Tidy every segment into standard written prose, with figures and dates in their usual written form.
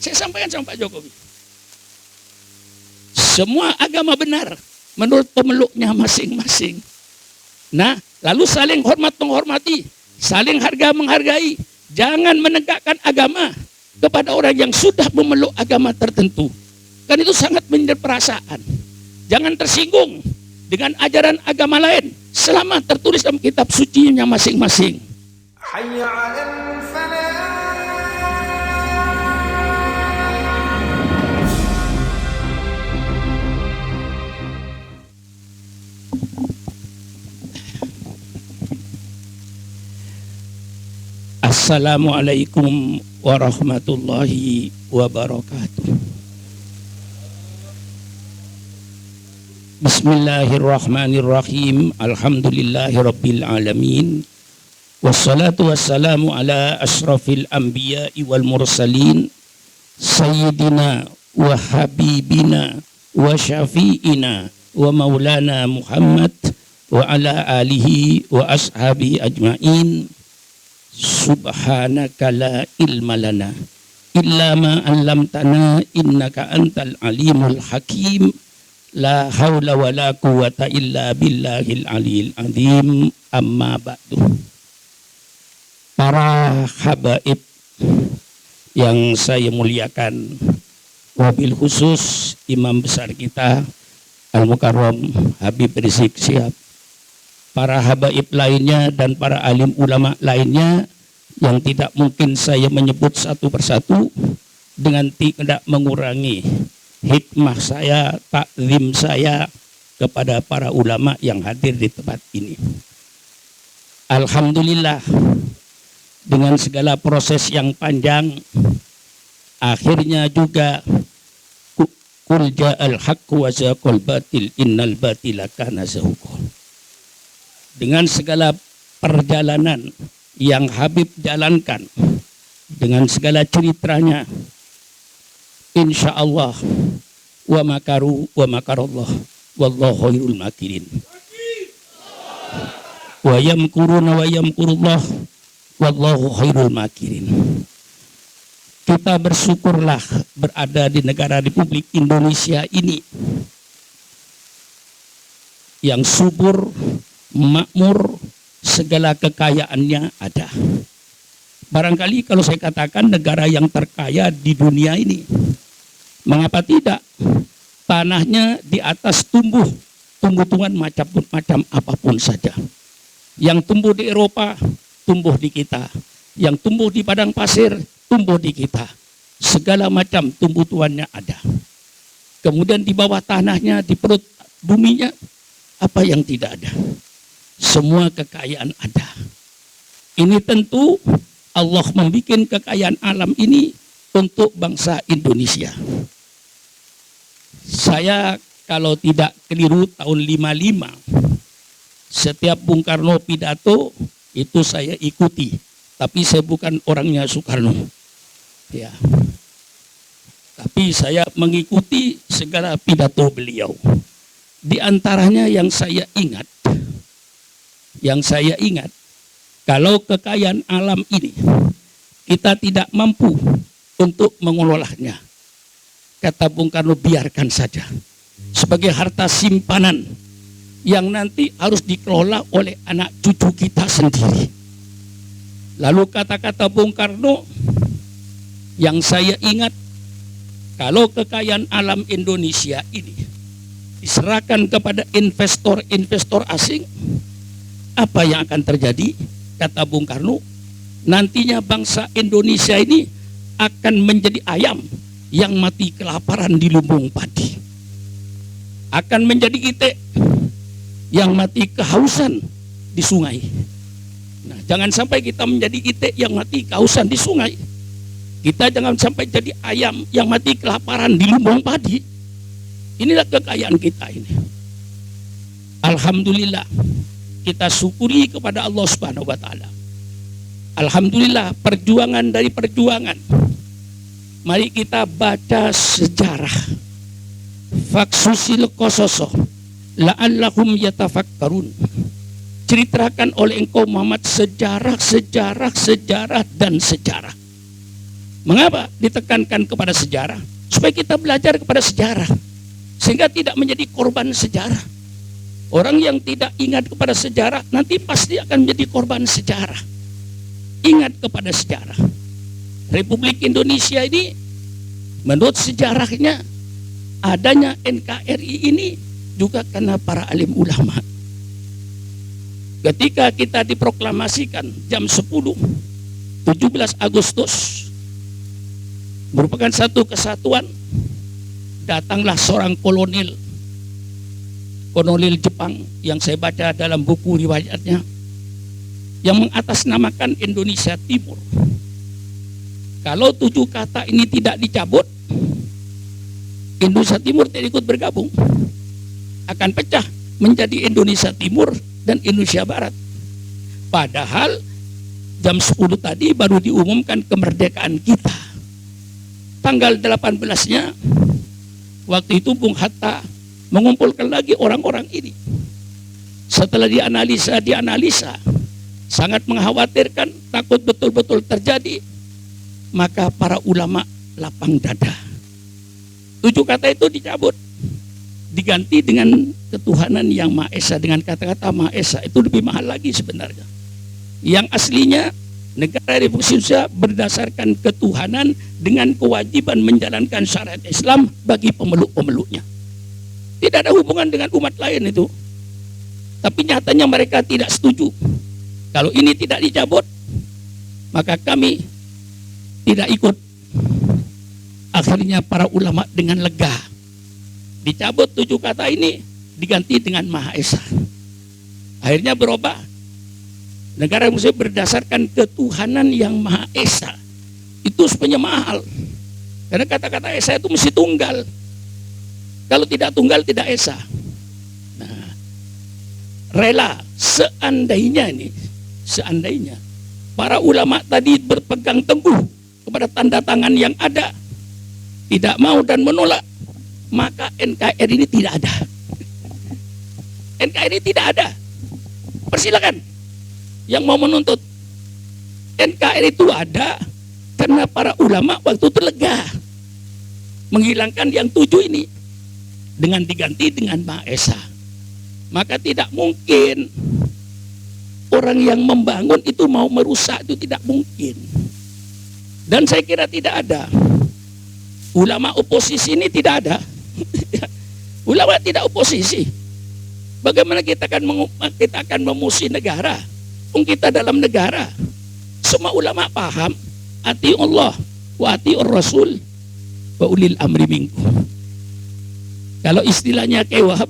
Saya sampaikan sama Pak Jokowi. Semua agama benar menurut pemeluknya masing-masing. Nah, lalu saling hormat menghormati, saling harga menghargai. Jangan menegakkan agama kepada orang yang sudah memeluk agama tertentu. Kan itu sangat menyedot perasaan. Jangan tersinggung dengan ajaran agama lain selama tertulis dalam kitab sucinya masing-masing. Assalamualaikum warahmatullahi wabarakatuh. Bismillahirrahmanirrahim. Alhamdulillahirabbil alamin. Wassalatu wassalamu ala asyrafil anbiya'i wal mursalin sayyidina wa habibina wa syafi'ina wa maulana Muhammad wa ala alihi wa ashabihi ajma'in. Subhanaka la ilma lana illa ma 'allamtana innaka antal alimul hakim. La haula wa la quwata illa billahil aliyil azim. Amma ba'du. Para habaib yang saya muliakan, wabil khusus imam besar kita Al-Mukarram Habib Rizik Syihab, para habaib lainnya dan para alim ulama lainnya yang tidak mungkin saya menyebut satu persatu dengan tidak mengurangi hikmah saya, takzim saya kepada para ulama yang hadir di tempat ini. Alhamdulillah, dengan segala proses yang panjang, akhirnya juga qul ja'al haqqu wa zaqal batil innal batila kana zahuqa. Dengan segala perjalanan yang Habib jalankan, dengan segala ceritanya, insya Allah wa makaru wa makarallah wallahu khairul makirin. Wa yamkuruna wa yamkurullah wallahu khairul makirin. Kita bersyukurlah berada di negara Republik Indonesia ini yang subur, makmur, segala kekayaannya ada. Barangkali kalau saya katakan negara yang terkaya di dunia ini, mengapa tidak? Tanahnya di atas tumbuh-tumbuhan macam apapun saja. Yang tumbuh di Eropa, tumbuh di kita. Yang tumbuh di padang pasir, tumbuh di kita. Segala macam tumbuh-tumbuhannya ada. Kemudian di bawah tanahnya, di perut buminya, apa yang tidak ada? Semua kekayaan ada. Ini tentu Allah membuat kekayaan alam ini untuk bangsa Indonesia. Saya kalau tidak keliru tahun 55, setiap Bung Karno pidato itu saya ikuti. Tapi saya bukan orangnya Soekarno. Ya. Tapi saya mengikuti segala pidato beliau. Di antaranya yang saya ingat, kalau kekayaan alam ini kita tidak mampu untuk mengelolanya, kata Bung Karno, biarkan saja sebagai harta simpanan yang nanti harus dikelola oleh anak cucu kita sendiri. Lalu kata-kata Bung Karno yang saya ingat, kalau kekayaan alam Indonesia ini diserahkan kepada investor-investor asing, apa yang akan terjadi? Kata Bung Karno, nantinya bangsa Indonesia ini akan menjadi ayam yang mati kelaparan di lumbung padi. Akan menjadi itik yang mati kehausan di sungai. Nah, jangan sampai kita menjadi itik yang mati kehausan di sungai. Kita jangan sampai jadi ayam yang mati kelaparan di lumbung padi. Inilah kekayaan kita ini. Alhamdulillah, kita syukuri kepada Allah Subhanahu wa taala. Alhamdulillah, perjuangan dari perjuangan. Mari kita baca sejarah. Faksusil qososo la'allahum yatafakkarun. Ceritakan oleh engkau Muhammad sejarah dan sejarah. Mengapa ditekankan kepada sejarah? Supaya kita belajar kepada sejarah, sehingga tidak menjadi korban sejarah. Orang yang tidak ingat kepada sejarah nanti pasti akan menjadi korban sejarah. Ingat kepada sejarah. Republik Indonesia ini menurut sejarahnya adanya NKRI ini juga karena para alim ulama. Ketika kita diproklamasikan jam 10 17 Agustus merupakan satu kesatuan, datanglah seorang kolonel Jepang yang saya baca dalam buku riwayatnya, yang mengatasnamakan Indonesia Timur. Kalau 7 kata ini tidak dicabut, Indonesia Timur tidak ikut bergabung, akan pecah menjadi Indonesia Timur dan Indonesia Barat. Padahal jam 10 tadi baru diumumkan kemerdekaan kita. Tanggal 18-nya, waktu itu Bung Hatta mengumpulkan lagi orang-orang ini. Setelah dianalisa, sangat mengkhawatirkan, takut betul-betul terjadi, maka para ulama lapang dada. 7 kata itu dicabut, diganti dengan ketuhanan yang Maha Esa. Dengan kata-kata Maha Esa itu lebih mahal lagi sebenarnya. Yang aslinya negara Republik Indonesia berdasarkan ketuhanan dengan kewajiban menjalankan syariat Islam bagi pemeluk-pemeluknya. Tidak ada hubungan dengan umat lain itu. Tapi nyatanya mereka tidak setuju. Kalau ini tidak dicabut, maka kami tidak ikut. Akhirnya para ulama dengan lega, dicabut 7 kata ini, diganti dengan Maha Esa. Akhirnya berubah. Negara Muslim berdasarkan ketuhanan yang Maha Esa. Itu sebenarnya mahal. Karena kata-kata Esa itu mesti tunggal. Kalau tidak tunggal tidak Esa. Nah, rela seandainya para ulama tadi berpegang teguh kepada tanda tangan yang ada, tidak mau dan menolak, maka NKRI ini tidak ada. NKRI tidak ada. Persilakan yang mau menuntut. NKRI itu ada karena para ulama waktu itu lega menghilangkan yang 7 ini dengan diganti dengan Maha Esa. Maka tidak mungkin orang yang membangun itu mau merusak, itu tidak mungkin. Dan saya kira tidak ada. Ulama oposisi ini tidak ada. Ulama tidak oposisi. Bagaimana kita akan memusuhi negara? Kita dalam negara. Semua ulama paham, ati Allah wa ati Rasul wa ulil amri minkum. Kalau istilahnya Kiai Wahab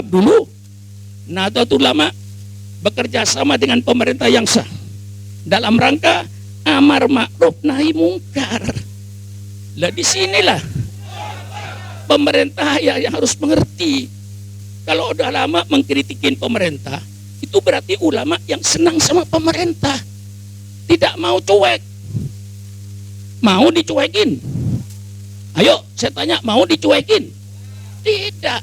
dulu, Nahdlatul Ulama bekerja sama dengan pemerintah yang sah dalam rangka amar ma'ruf nahi mungkar. Lah disinilah pemerintah yang harus mengerti. Kalau udah lama mengkritikin pemerintah, itu berarti ulama yang senang sama pemerintah, tidak mau cuek, mau dicuekin. Ayo saya tanya, mau dicuekin? Tidak.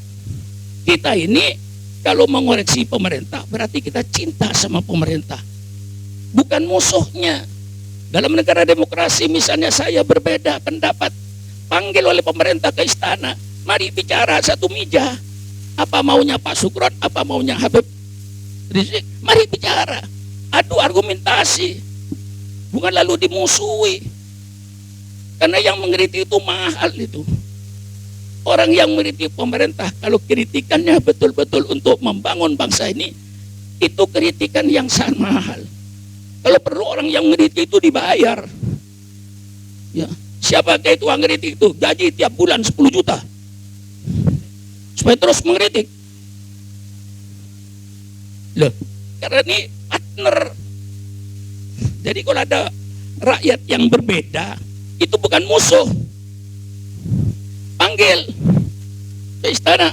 Kita ini kalau mengoreksi pemerintah berarti kita cinta sama pemerintah, bukan musuhnya. Dalam negara demokrasi misalnya saya berbeda pendapat, panggil oleh pemerintah ke istana, mari bicara satu meja. Apa maunya Pak Sukron, apa maunya Habib Rizik, mari bicara, adu argumentasi, bukan lalu dimusuhi. Karena yang mengkritik itu mahal itu. Orang yang mengkritik pemerintah, kalau kritikannya betul-betul untuk membangun bangsa ini, itu kritikan yang sangat mahal. Kalau perlu orang yang mengkritik itu dibayar. Ya, siapa itu yang mengkritik itu? Gaji tiap bulan 10 juta. Supaya terus mengkritik. Loh, karena ini partner. Jadi kalau ada rakyat yang berbeda, itu bukan musuh. Panggil ke istana.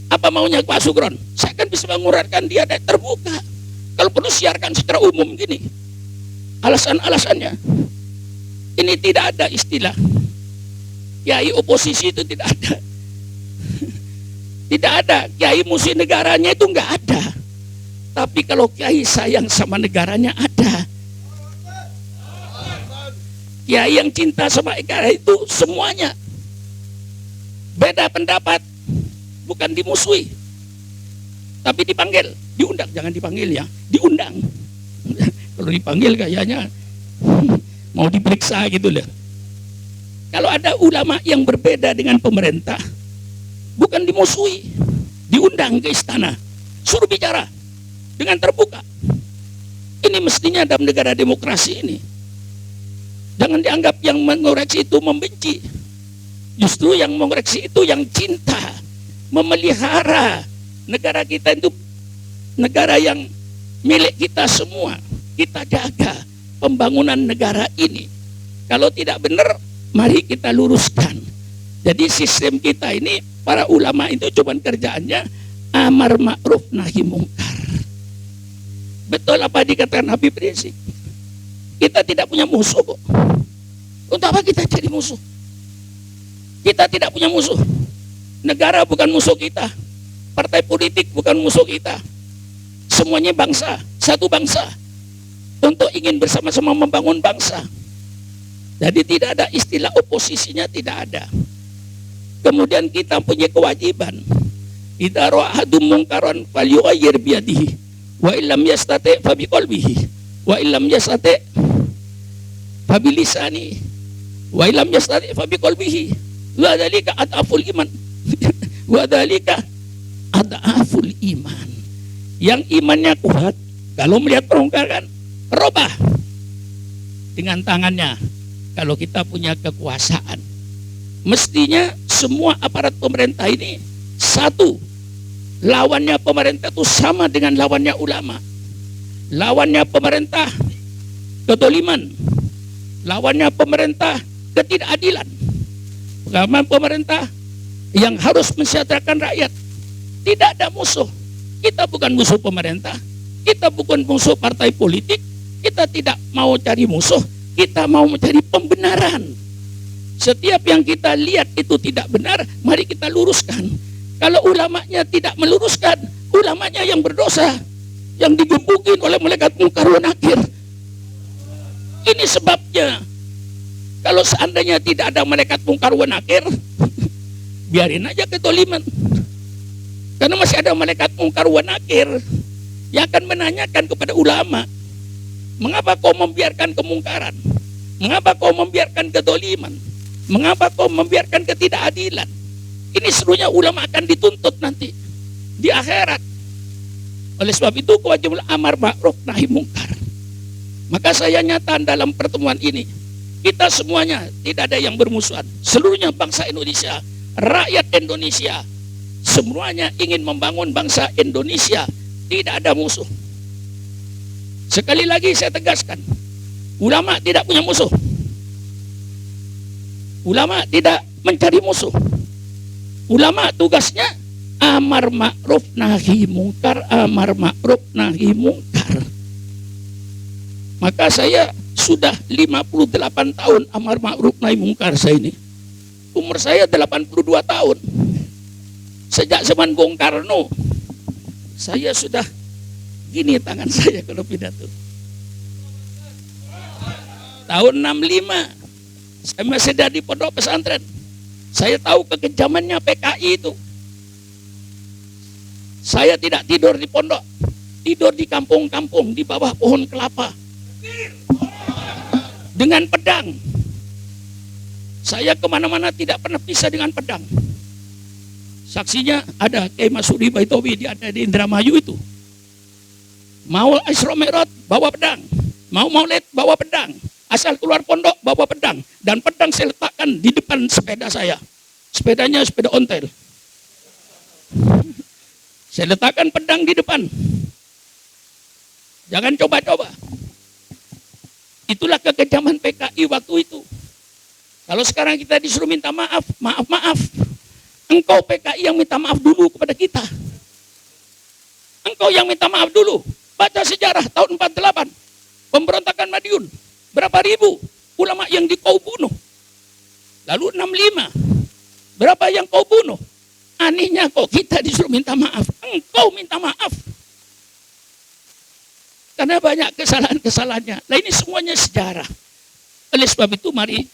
Apa maunya Pak Sugron? Saya akan bisa menguratkan dia dan terbuka. Kalau perlu siarkan secara umum gini. Alasan-alasannya. Ini tidak ada istilah kiai oposisi, itu tidak ada. Tidak ada kiai musuh negaranya, itu enggak ada. Tapi kalau kiai sayang sama negaranya ada. Kiai yang cinta sama negara itu semuanya beda pendapat, bukan dimusuhi, tapi dipanggil, diundang. Jangan dipanggil ya, diundang. Kalau dipanggil kayaknya mau diperiksa gitu loh. Kalau ada ulama yang berbeda dengan pemerintah, bukan dimusuhi, diundang ke istana, suruh bicara dengan terbuka. Ini mestinya dalam negara demokrasi ini. Jangan dianggap yang mengoreksi itu membenci. Justru yang mengoreksi itu yang cinta, memelihara negara kita itu, negara yang milik kita semua. Kita jaga pembangunan negara ini. Kalau tidak benar, mari kita luruskan. Jadi sistem kita ini, para ulama itu cuma kerjaannya amar ma'ruf nahi mungkar. Betul apa dikatakan Habib Rizik? Kita tidak punya musuh kok. Untuk apa kita jadi musuh? Kita tidak punya musuh. Negara bukan musuh kita. Partai politik bukan musuh kita. Semuanya bangsa, satu bangsa. Untuk ingin bersama-sama membangun bangsa. Jadi tidak ada istilah oposisinya, tidak ada. Kemudian kita punya kewajiban. Idza ra'a ahadum munkaran falyughayyir biyadihi wa illam yastati' fa biqalbihi wa illam yastati' fa bilisani wa illam yastati' fa biqalbihi wa dzalika adaful iman. Wa dzalika adaful iman. Yang imannya kuat kalau melihat perongkaran robah dengan tangannya. Kalau kita punya kekuasaan, mestinya semua aparat pemerintah ini satu. Lawannya pemerintah itu sama dengan lawannya ulama. Lawannya pemerintah kedoliman. Lawannya pemerintah ketidakadilan. Lawan pemerintah yang harus mensejahterakan rakyat. Tidak ada musuh. Kita bukan musuh pemerintah. Kita bukan musuh partai politik. Kita tidak mau cari musuh. Kita mau mencari pembenaran. Setiap yang kita lihat itu tidak benar, mari kita luruskan. Kalau ulamanya tidak meluruskan, ulamanya yang berdosa, yang digebukin oleh malaikat munkar wa nakir. Ini sebabnya. Kalau seandainya tidak ada malaikat munkar wa nakir, biarin aja kedoliman. Karena masih ada malaikat munkar wa nakir yang akan menanyakan kepada ulama, mengapa kau membiarkan kemungkaran? Mengapa kau membiarkan kedoliman? Mengapa kau membiarkan ketidakadilan? Ini seluruhnya ulama akan dituntut nanti di akhirat. Oleh sebab itu kewajiban amar ma'ruf nahi mungkar. Maka saya nyata dalam pertemuan ini, kita semuanya tidak ada yang bermusuhan. Seluruhnya bangsa Indonesia, rakyat Indonesia, semuanya ingin membangun bangsa Indonesia. Tidak ada musuh. Sekali lagi saya tegaskan, ulama tidak punya musuh. Ulama tidak mencari musuh. Ulama tugasnya amar ma'ruf nahi mungkar, amar ma'ruf nahi mungkar. Maka saya sudah 58 tahun amar ma'ruf nahi mungkar saya ini. Umur saya 82 tahun. Sejak zaman Bung Karno, saya sudah gini tangan saya kalau pidato. Tahun 65, saya masih ada di pondok pesantren. Saya tahu kekejamannya PKI itu. Saya tidak tidur di pondok, tidur di kampung-kampung di bawah pohon kelapa dengan pedang. Saya kemana-mana tidak pernah pisah dengan pedang. Saksinya ada Kiai Masudi Baitowi, dia ada di Indramayu itu. Mau Isra Mi'raj bawa pedang, mau Maulid bawa pedang. Asal keluar pondok bawa pedang, dan pedang saya letakkan di depan sepeda saya. Sepedanya sepeda ontel. Saya letakkan pedang di depan. Jangan coba-coba. Itulah kekejaman PKI waktu itu. Kalau sekarang kita disuruh minta maaf, maaf. Engkau PKI yang minta maaf dulu kepada kita. Engkau yang minta maaf dulu. Baca sejarah tahun 48, pemberontakan Madiun. Berapa ribu ulama yang kau bunuh? Lalu 65, berapa yang kau bunuh? Anehnya kok kita disuruh minta maaf, engkau minta maaf. Karena banyak kesalahan-kesalahannya. Nah ini semuanya sejarah. Oleh sebab itu mari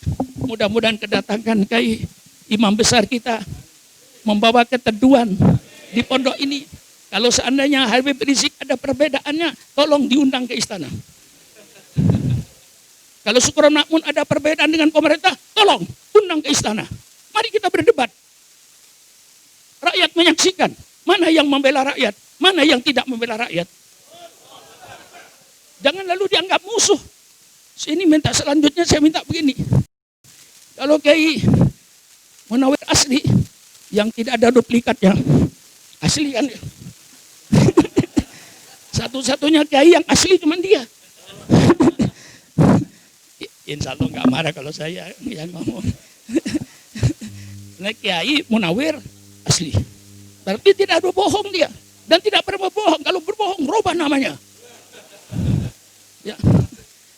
mudah-mudahan kedatangan Kiai Imam besar kita membawa keteduhan di pondok ini. Kalau seandainya Habib Rizik ada perbedaannya, tolong diundang ke istana. Kalau Syukron Makmun ada perbedaan dengan pemerintah, tolong undang ke istana. Mari kita berdebat. Rakyat menyaksikan mana yang membela rakyat, mana yang tidak membela rakyat. Jangan lalu dianggap musuh. Ini minta selanjutnya saya minta begini. Kalau Kiai Munawir asli, yang tidak ada duplikatnya, asli kan? Satu-satunya Kiai yang asli cuma dia. Insya Allah nggak marah kalau saya yang ngomong. Nah, Kiai Munawir asli. Berarti tidak ada bohong dia. Dan tidak pernah berbohong. Kalau berbohong, rubah namanya. Ya.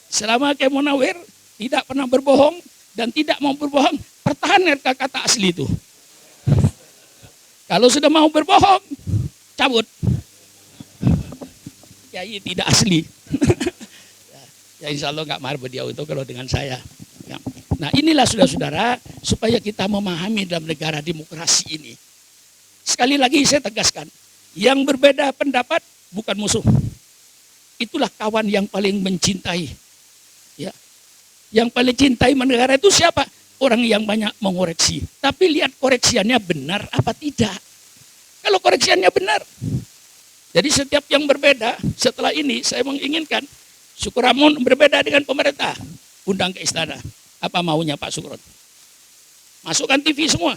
Selama Kiai Munawir tidak pernah berbohong dan tidak mau berbohong, pertahankan kata asli itu. Kalau sudah mau berbohong, cabut. Kiai tidak asli. Ya insya Allah nggak marah beliau itu kalau dengan saya. Ya. Nah inilah saudara-saudara supaya kita memahami dalam negara demokrasi ini. Sekali lagi saya tegaskan, yang berbeda pendapat bukan musuh. Itulah kawan yang paling mencintai. Ya. Yang paling cintai negara itu siapa? Orang yang banyak mengoreksi. Tapi lihat koreksiannya benar apa tidak. Kalau koreksiannya benar. Jadi setiap yang berbeda setelah ini saya menginginkan Syukron berbeda dengan pemerintah. Undang ke istana. Apa maunya Pak Syukron? Masukkan TV semua.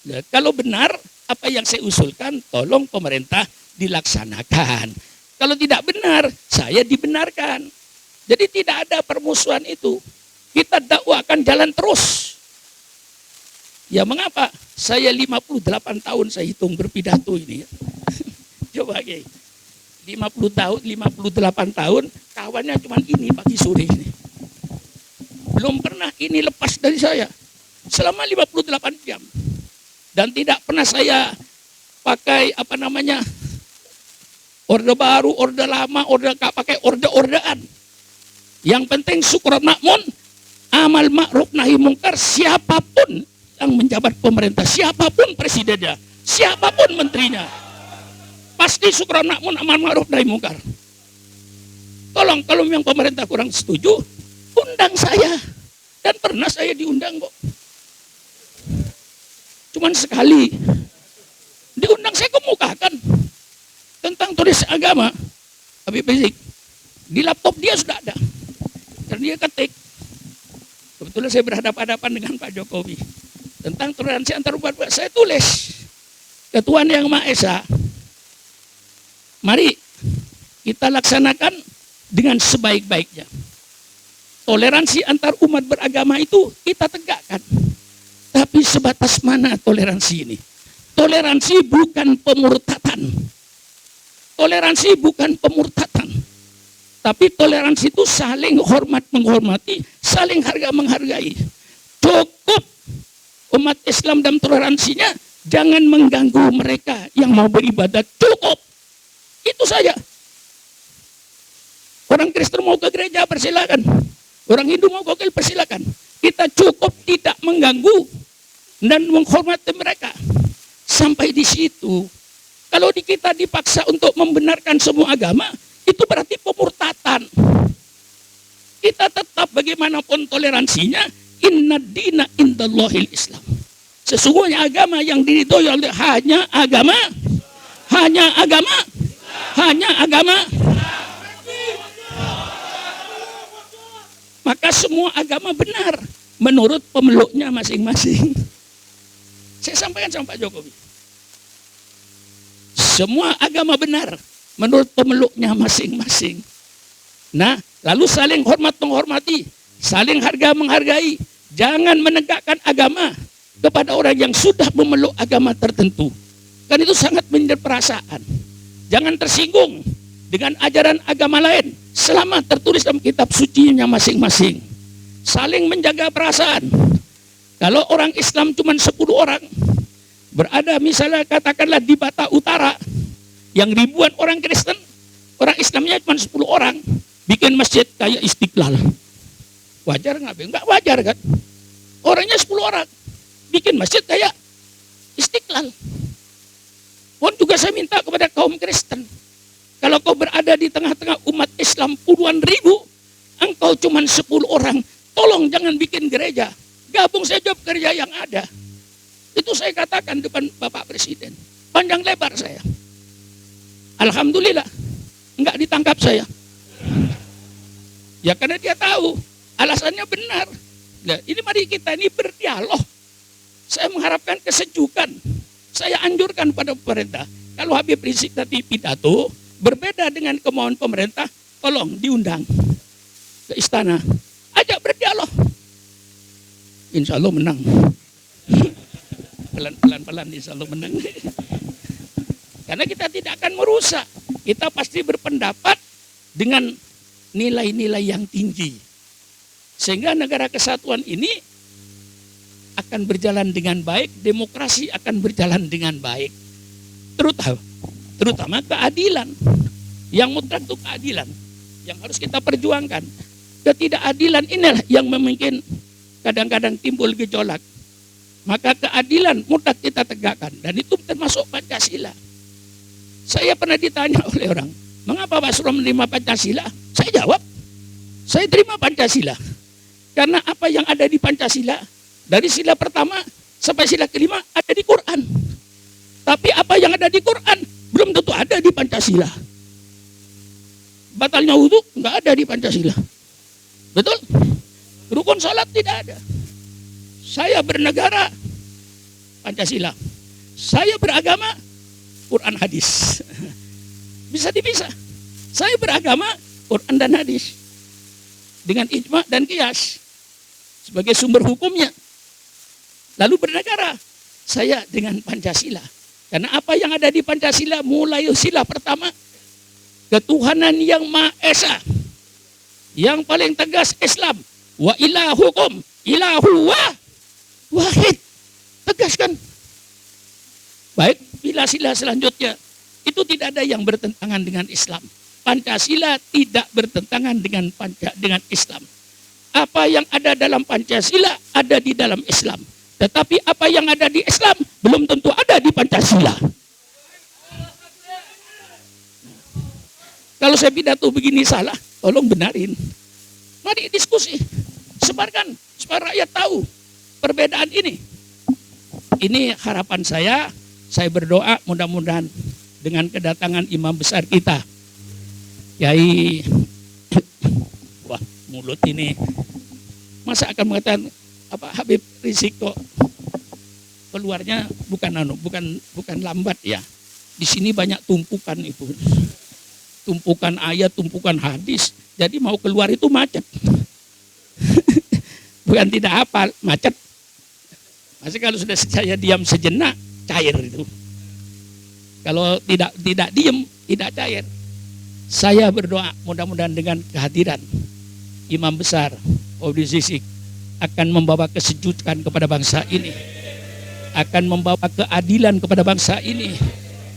Nah, kalau benar apa yang saya usulkan, tolong pemerintah dilaksanakan. Kalau tidak benar, saya dibenarkan. Jadi tidak ada permusuhan itu. Kita dakwakan jalan terus. Ya mengapa? Saya 58 tahun saya hitung berpidato ini. Coba Kiai. 58 tahun, kawannya cuma ini pagi sore ini. Belum pernah ini lepas dari saya. Selama 58 jam. Dan tidak pernah saya pakai orde baru, orde lama, pakai orde-ordean. Yang penting Syukron Makmun, amal ma'ruf nahi mungkar, siapapun yang menjabat pemerintah, siapapun presidennya, siapapun menterinya, pasti Syukron Makmun amal ma'ruf nahi mungkar. Tolong kalau yang pemerintah kurang setuju, undang saya. Dan pernah saya diundang kok. Cuman sekali. Diundang saya kemukakan tentang tulis agama Habib Rizik. Di laptop dia sudah ada. Dan dia ketik. Kebetulan saya berhadapan-hadapan dengan Pak Jokowi. Tentang toleransi antar umat. Saya tulis. Ketuaan Yang Maha Esa. Mari kita laksanakan dengan sebaik-baiknya. Toleransi antar umat beragama itu kita tegakkan. Tapi sebatas mana toleransi ini? Toleransi bukan pemurtatan. Toleransi bukan pemurtatan. Tapi toleransi itu saling hormat menghormati, saling harga menghargai. Cukup umat Islam dalam toleransinya, jangan mengganggu mereka yang mau beribadah. Cukup. Itu saja. Orang Kristen mau ke gereja, persilakan. Orang Hindu mau ke gereja, persilakan. Kita cukup tidak mengganggu dan menghormati mereka. Sampai di situ. Kalau kita dipaksa untuk membenarkan semua agama, itu berarti pemurtatan. Kita tetap bagaimanapun toleransinya, inna dina indallahil Islam. Sesungguhnya agama yang diridhoi oleh hanya agama, maka semua agama benar menurut pemeluknya masing-masing. Saya sampaikan sama Pak Jokowi. Semua agama benar menurut pemeluknya masing-masing. Nah, lalu saling hormat menghormati, saling harga menghargai. Jangan menegakkan agama kepada orang yang sudah memeluk agama tertentu. Kan itu sangat menyedot perasaan. Jangan tersinggung dengan ajaran agama lain selama tertulis dalam kitab sucinya masing-masing. Saling menjaga perasaan. Kalau orang Islam cuma 10 orang, berada misalnya katakanlah di Batak Utara, yang ribuan orang Kristen, orang Islamnya cuma 10 orang, bikin masjid kayak Istiqlal. Wajar nggak? Nggak wajar kan? Orangnya 10 orang. Bikin masjid kayak Istiqlal. Pun juga saya minta kepada kaum Kristen. Kalau kau berada di tengah-tengah umat Islam puluhan ribu, engkau cuma 10 orang, tolong jangan bikin gereja. Gabung saja gereja yang ada. Itu saya katakan depan Bapak Presiden. Panjang lebar saya. Alhamdulillah, enggak ditangkap saya. Ya karena dia tahu, alasannya benar. Nah, ini mari kita ini berdialog. Saya mengharapkan kesejukan. Saya anjurkan pada pemerintah. Kalau Habib Rizik tadi pidato, berbeda dengan kemauan pemerintah, tolong diundang ke istana. Ajak berdialog. Insya Allah menang. Pelan-pelan insya Allah menang. Karena kita tidak akan merusak. Kita pasti berpendapat dengan nilai-nilai yang tinggi. Sehingga negara kesatuan ini akan berjalan dengan baik, demokrasi akan berjalan dengan baik. Terutama keadilan. Yang mutlak itu keadilan. Yang harus kita perjuangkan. Ketidakadilan inilah yang mungkin kadang-kadang timbul gejolak. Maka keadilan mutlak kita tegakkan. Dan itu termasuk Pancasila. Saya pernah ditanya oleh orang, mengapa Pak Surya menerima Pancasila? Saya jawab, saya terima Pancasila. Karena apa yang ada di Pancasila, dari sila pertama sampai sila kelima ada di Quran. Tapi apa yang ada di Quran belum tentu ada di Pancasila. Batalnya wudhu nggak ada di Pancasila. Betul? Rukun salat tidak ada. Saya bernegara Pancasila. Saya beragama Quran hadis. Bisa dipisah. Saya beragama Quran dan hadis. Dengan ijma dan qiyas. Sebagai sumber hukumnya. Lalu bernegara. Saya dengan Pancasila. Karena apa yang ada di Pancasila mulai sila pertama. Ketuhanan yang Maha Esa. Yang paling tegas Islam. Wa ilahukum ilahu wahid. Tegaskan. Baik, bila sila selanjutnya itu tidak ada yang bertentangan dengan Islam. Pancasila tidak bertentangan dengan Islam. Apa yang ada dalam Pancasila ada di dalam Islam. Tetapi apa yang ada di Islam belum tentu ada di Pancasila. Kalau saya pidato begini salah, tolong benarin. Mari diskusi, sebarkan supaya rakyat tahu perbedaan ini. Ini harapan saya berdoa mudah-mudahan dengan kedatangan imam besar kita, Kiai, wah mulut ini, masa akan mengatakan apa Habib Rizik kok keluarnya bukan lambat ya. Di sini banyak tumpukan itu, tumpukan ayat, tumpukan hadis. Jadi mau keluar itu macet, bukan tidak hafal, macet. Masih kalau sudah saya diam sejenak cair itu. Kalau tidak diam tidak cair. Saya berdoa mudah-mudahan dengan kehadiran imam besar Habib Rizik akan membawa kesejukan kepada bangsa ini, akan membawa keadilan kepada bangsa ini.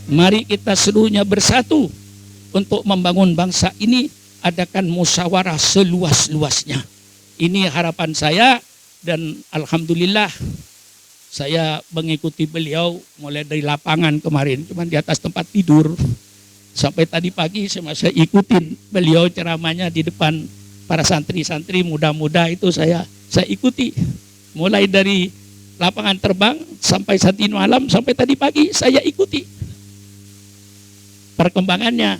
Mari kita seluruhnya bersatu untuk membangun bangsa ini. Adakan musyawarah seluas-luasnya. Ini harapan saya dan alhamdulillah saya mengikuti beliau mulai dari lapangan kemarin, cuman di atas tempat tidur. Sampai tadi pagi saya masih ikutin beliau ceramahnya di depan para santri-santri muda-muda itu saya ikuti. Mulai dari lapangan terbang sampai saat ini malam, sampai tadi pagi saya ikuti. Perkembangannya,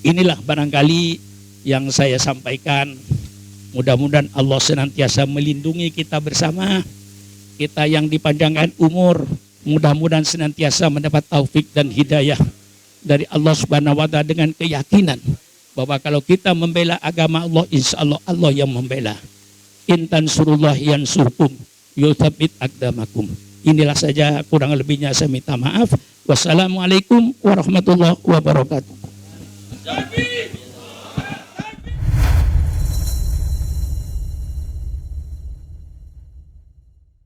inilah barangkali yang saya sampaikan. Mudah-mudahan Allah senantiasa melindungi kita bersama. Kita yang dipanjangkan umur, mudah-mudahan senantiasa mendapat taufik dan hidayah dari Allah Subhanahu wa Ta'ala dengan keyakinan bahwa kalau kita membela agama Allah, insya Allah Allah yang membela. Intan surullah yansurkum yuthabit aqdamakum. Inilah saja, kurang lebihnya saya minta maaf. Wassalamualaikum warahmatullahi wabarakatuh.